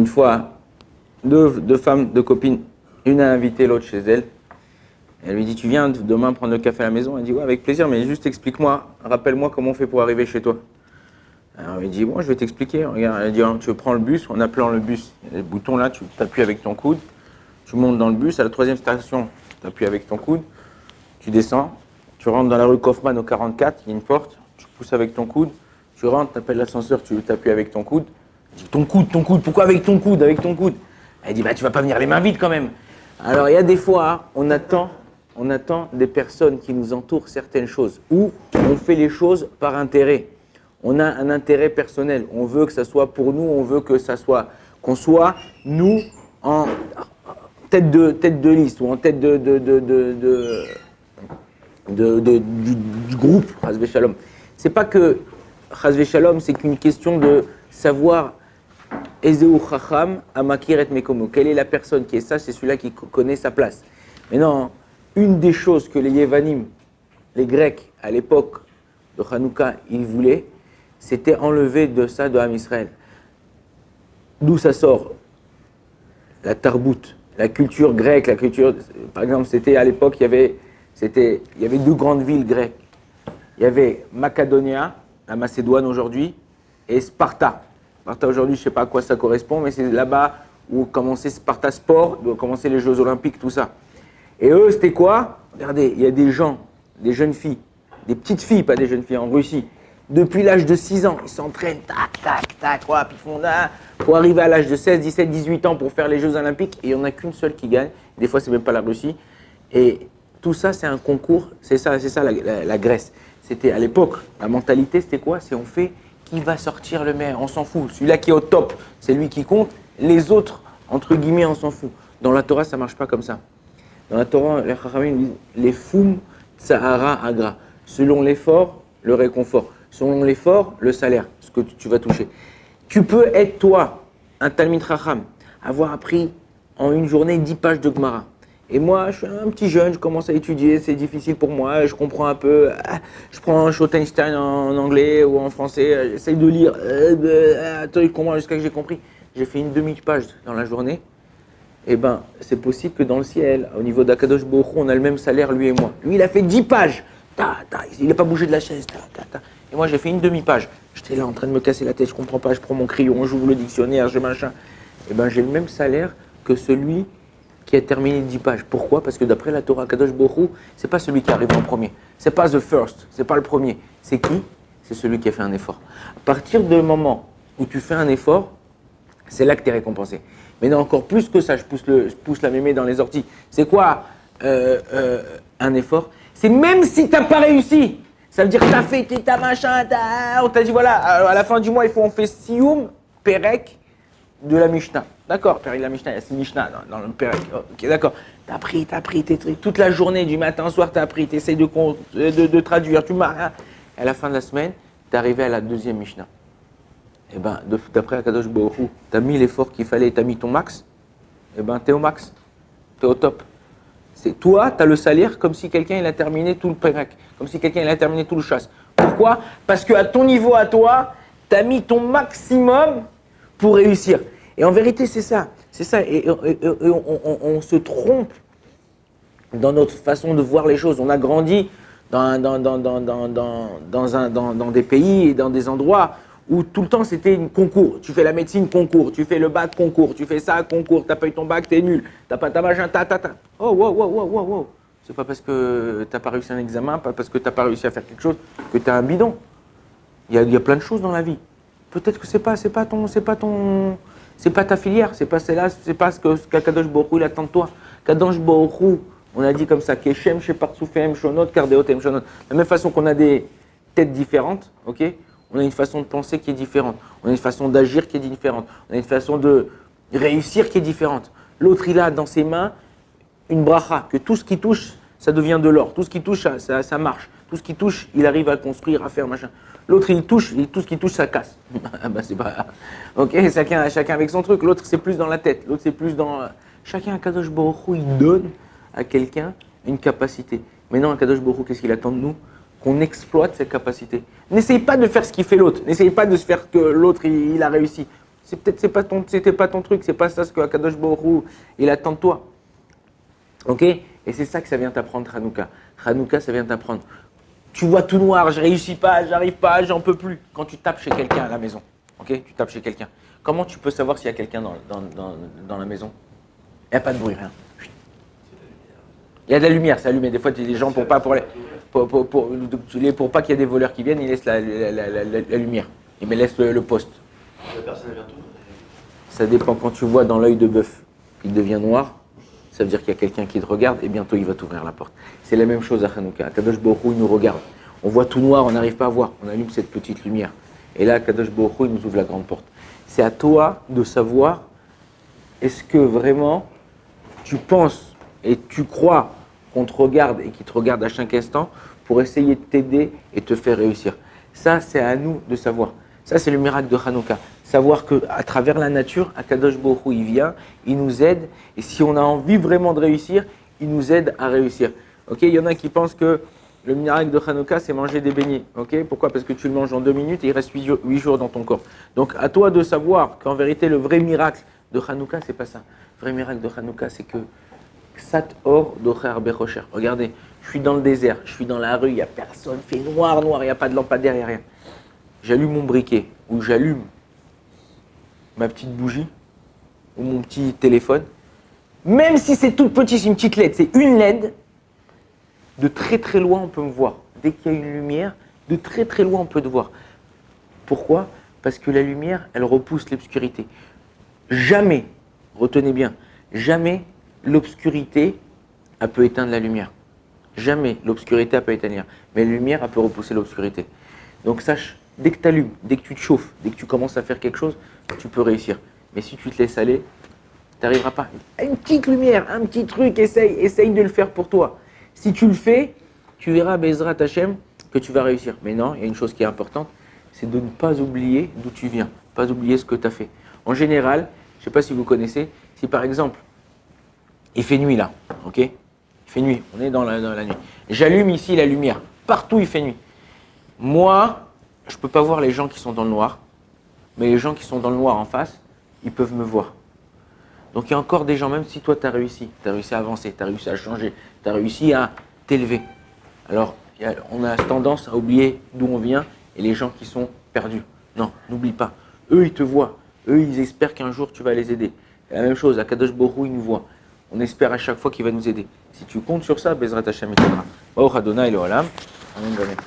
une fois, deux femmes, deux copines, une a invité l'autre chez elle. Elle lui dit, tu viens demain prendre le café à la maison? Elle dit, ouais, avec plaisir, mais juste explique-moi, rappelle-moi comment on fait pour arriver chez toi. Alors il dit, bon, je vais t'expliquer. Regarde, elle dit, tu prends le bus, en appelant le bus, il y a le bouton là, tu t'appuies avec ton coude, tu montes dans le bus, à la 3e station, tu t'appuies avec ton coude, tu descends, tu rentres dans la rue Kaufmann au 44, il y a une porte, tu pousses avec ton coude, tu rentres, tu appelles l'ascenseur, tu t'appuies avec ton coude. Elle dit, ton coude, pourquoi avec ton coude, avec ton coude? Elle dit, bah tu vas pas venir les mains vides quand même. Alors il y a des fois, on attend des personnes qui nous entourent certaines choses, ou on fait les choses par intérêt. On a un intérêt personnel, on veut que ça soit pour nous, on veut que ça soit, qu'on soit, nous, en tête de liste, ou en tête du groupe, Chasvé Shalom. C'est pas que Chasvé Shalom, c'est qu'une question de savoir Ezeu Chacham Amakiret Mekomo. Quelle est la personne qui est sage? C'est celui-là qui connaît sa place. Mais non, une des choses que les Yevanim, les Grecs, à l'époque de Hanouka, ils voulaient, c'était enlever de ça de Ham Israël. D'où ça sort? La tarbout, la culture grecque, la culture. Par exemple, c'était à l'époque, il y avait deux grandes villes grecques. Il y avait Macedonia, la Macédoine aujourd'hui, et Sparta. Sparta aujourd'hui, je ne sais pas à quoi ça correspond, mais c'est là-bas où commençait Sparta Sport, où commençaient les Jeux Olympiques, tout ça. Et eux, c'était quoi? Regardez, il y a des gens, des jeunes filles, des petites filles, pas des jeunes filles, en Russie. Depuis l'âge de 6 ans, ils s'entraînent, tac, tac, tac, puis ils font là, pour arriver à l'âge de 16, 17, 18 ans pour faire les Jeux Olympiques, et il n'y en a qu'une seule qui gagne. Des fois, c'est même pas la Russie. Et tout ça, c'est un concours, c'est ça la Grèce. C'était à l'époque, la mentalité, c'était quoi? C'est on fait qui va sortir le meilleur, on s'en fout. Celui-là qui est au top, c'est lui qui compte. Les autres, entre guillemets, on s'en fout. Dans la Torah, ça ne marche pas comme ça. Dans la Torah, les Chachamim disent les foum tsahara agra. Selon l'effort, le réconfort. Selon l'effort, le salaire, ce que tu vas toucher. Tu peux être, toi, un Talmid Chacham, avoir appris en une journée 10 pages de Gemara. Et moi, je suis un petit jeune, je commence à étudier, c'est difficile pour moi, je comprends un peu. Je prends Schottenstein en anglais ou en français, j'essaye de lire. Attends, je comprends jusqu'à que j'ai compris. J'ai fait une demi-page dans la journée. Eh bien, c'est possible que dans le ciel, au niveau d'Akadosh Baruch Hu, on a le même salaire, lui et moi. Lui, il a fait 10 pages. Il n'a pas bougé de la chaise. Et moi, j'ai fait une demi-page. J'étais là en train de me casser la tête, je comprends pas, je prends mon crayon, j'ouvre le dictionnaire, je machin. Eh bien, j'ai le même salaire que celui qui a terminé 10 pages. Pourquoi? Parce que d'après la Torah, Kadosh Baruch Hu, c'est pas celui qui arrive en premier. C'est pas the first, c'est pas le premier. C'est qui? C'est celui qui a fait un effort. À partir du moment où tu fais un effort, c'est là que tu es récompensé. Mais non, encore plus que ça, je pousse la mémé dans les orties. C'est quoi un effort? C'est même si tu n'as pas réussi. Ça veut dire que tu as fait ta machin, on t'a dit voilà, à la fin du mois, on fait Sioum, Perek de la Mishnah. D'accord, Perek de la Mishnah, il y a 6 Mishnah dans le Perek. Ok, d'accord. Tu as appris tes trucs. Toute la journée, du matin au soir, tu as appris, tu essaies de traduire, tu marres. À la fin de la semaine, tu es arrivé à la 2e Mishnah. Eh bien, d'après Akadosh Baruch Hu, tu as mis l'effort qu'il fallait, tu as mis ton max, eh bien, tu es au max, tu es au top. Toi, tu as le salaire comme si quelqu'un il a terminé tout le Perek, comme si quelqu'un il a terminé tout le chasse. Pourquoi? Parce qu'à ton niveau, à toi, tu as mis ton maximum pour réussir. Et en vérité, c'est ça. C'est ça. Et on se trompe dans notre façon de voir les choses. On a grandi dans des pays et dans des endroits où tout le temps c'était un concours. Tu fais la médecine, concours. Tu fais le bac, concours. Tu fais ça, concours. T'as pas eu ton bac, t'es nul. T'as pas ta machin, Oh, wow. C'est pas parce que t'as pas réussi un examen, pas parce que t'as pas réussi à faire quelque chose que t'as un bidon. Il y a plein de choses dans la vie. Peut-être que c'est pas ta filière, c'est pas celle-là, c'est pas ce qu'Akadosh Baruch Hu il attend de toi. Kadosh Baruch Hu, on a dit comme ça, Keshem, Shepartsoufem, Shonot, Kardeotem, Shonot. De la même façon qu'on a des têtes différentes, ok? On a une façon de penser qui est différente. On a une façon d'agir qui est différente. On a une façon de réussir qui est différente. L'autre, il a dans ses mains une bracha, que tout ce qui touche, ça devient de l'or. Tout ce qui touche, ça marche. Tout ce qui touche, il arrive à construire, à faire machin. L'autre, il touche, et tout ce qui touche, ça casse. C'est pas... Ok, chacun avec son truc. L'autre, c'est plus dans la tête. L'autre, c'est plus dans... Chacun, Kadosh Baruch Hu, il donne à quelqu'un une capacité. Mais non, Kadosh Baruch Hu, qu'est-ce qu'il attend de nous? Qu'on exploite cette capacité. N'essayez pas de faire ce qu'il fait l'autre. N'essayez pas de se faire que l'autre, il a réussi. C'était pas ton truc, c'est pas ça ce que Akadosh Baruch Hu, il attend de toi. Ok? Et c'est ça que ça vient t'apprendre, Hanouka. Hanouka, ça vient t'apprendre. Tu vois tout noir, je réussis pas, j'arrive pas, j'en peux plus. Quand tu tapes chez quelqu'un à la maison, ok? Tu tapes chez quelqu'un. Comment tu peux savoir s'il y a quelqu'un dans la maison? Il n'y a pas de bruit, rien. Il y a de la lumière, c'est allumé. Des fois, les gens, pour pas qu'il y ait des voleurs qui viennent, ils laissent la lumière. Ils me laissent le poste. La personne vient tout. Ça dépend. Quand tu vois dans l'œil de bœuf qu'il devient noir, ça veut dire qu'il y a quelqu'un qui te regarde et bientôt il va t'ouvrir la porte. C'est la même chose à Hanouka. Kadosh Baruch Hu, il nous regarde. On voit tout noir, on n'arrive pas à voir. On allume cette petite lumière. Et là, Kadosh Baruch Hu, il nous ouvre la grande porte. C'est à toi de savoir, est-ce que vraiment tu penses et tu crois qu'on te regarde et qu'il te regarde à chaque instant pour essayer de t'aider et te faire réussir. Ça, c'est à nous de savoir. Ça, c'est le miracle de Hanouka. Savoir qu'à travers la nature, Akadosh Baruch Hu, il vient, il nous aide. Et si on a envie vraiment de réussir, il nous aide à réussir. Ok, il y en a qui pensent que le miracle de Hanouka, c'est manger des beignets. Ok, pourquoi? Parce que tu le manges en 2 minutes et il reste 8 jours dans ton corps. Donc, à toi de savoir qu'en vérité, le vrai miracle de Hanouka, c'est pas ça. Le vrai miracle de Hanouka, c'est que Ksat Or Docher Bechocher. Regardez, je suis dans le désert, je suis dans la rue, il n'y a personne, il fait noir, il n'y a pas de lampadaire, il n'y a rien. J'allume mon briquet ou j'allume ma petite bougie ou mon petit téléphone. Même si c'est tout petit, c'est une petite LED, c'est une LED, de très très loin on peut me voir. Dès qu'il y a une lumière, de très très loin on peut te voir. Pourquoi? Parce que la lumière, elle repousse l'obscurité. Jamais, retenez bien, jamais l'obscurité, elle peut éteindre la lumière. Jamais l'obscurité, elle peut éteindre la lumière. Mais la lumière, elle peut repousser l'obscurité. Donc sache, dès que tu allumes, dès que tu te chauffes, dès que tu commences à faire quelque chose, tu peux réussir. Mais si tu te laisses aller, tu n'arriveras pas. Une petite lumière, un petit truc, essaye de le faire pour toi. Si tu le fais, tu verras, Bezrat Hashem, que tu vas réussir. Mais non, il y a une chose qui est importante, c'est de ne pas oublier d'où tu viens, pas oublier ce que tu as fait. En général, je ne sais pas si vous connaissez, si par exemple, il fait nuit là, ok? Il fait nuit, on est dans la nuit. J'allume ici la lumière, partout il fait nuit. Moi, je ne peux pas voir les gens qui sont dans le noir, mais les gens qui sont dans le noir en face, ils peuvent me voir. Donc il y a encore des gens, même si toi tu as réussi à avancer, tu as réussi à changer, tu as réussi à t'élever. Alors, on a tendance à oublier d'où on vient et les gens qui sont perdus. Non, n'oublie pas. Eux, ils te voient. Eux, ils espèrent qu'un jour tu vas les aider. C'est la même chose, Akadosh Baruch Hu, il nous voit. On espère à chaque fois qu'il va nous aider. Si tu comptes sur ça, Bezrat Hashem t'aidera. Baruch Adonai Le'olam. Amen.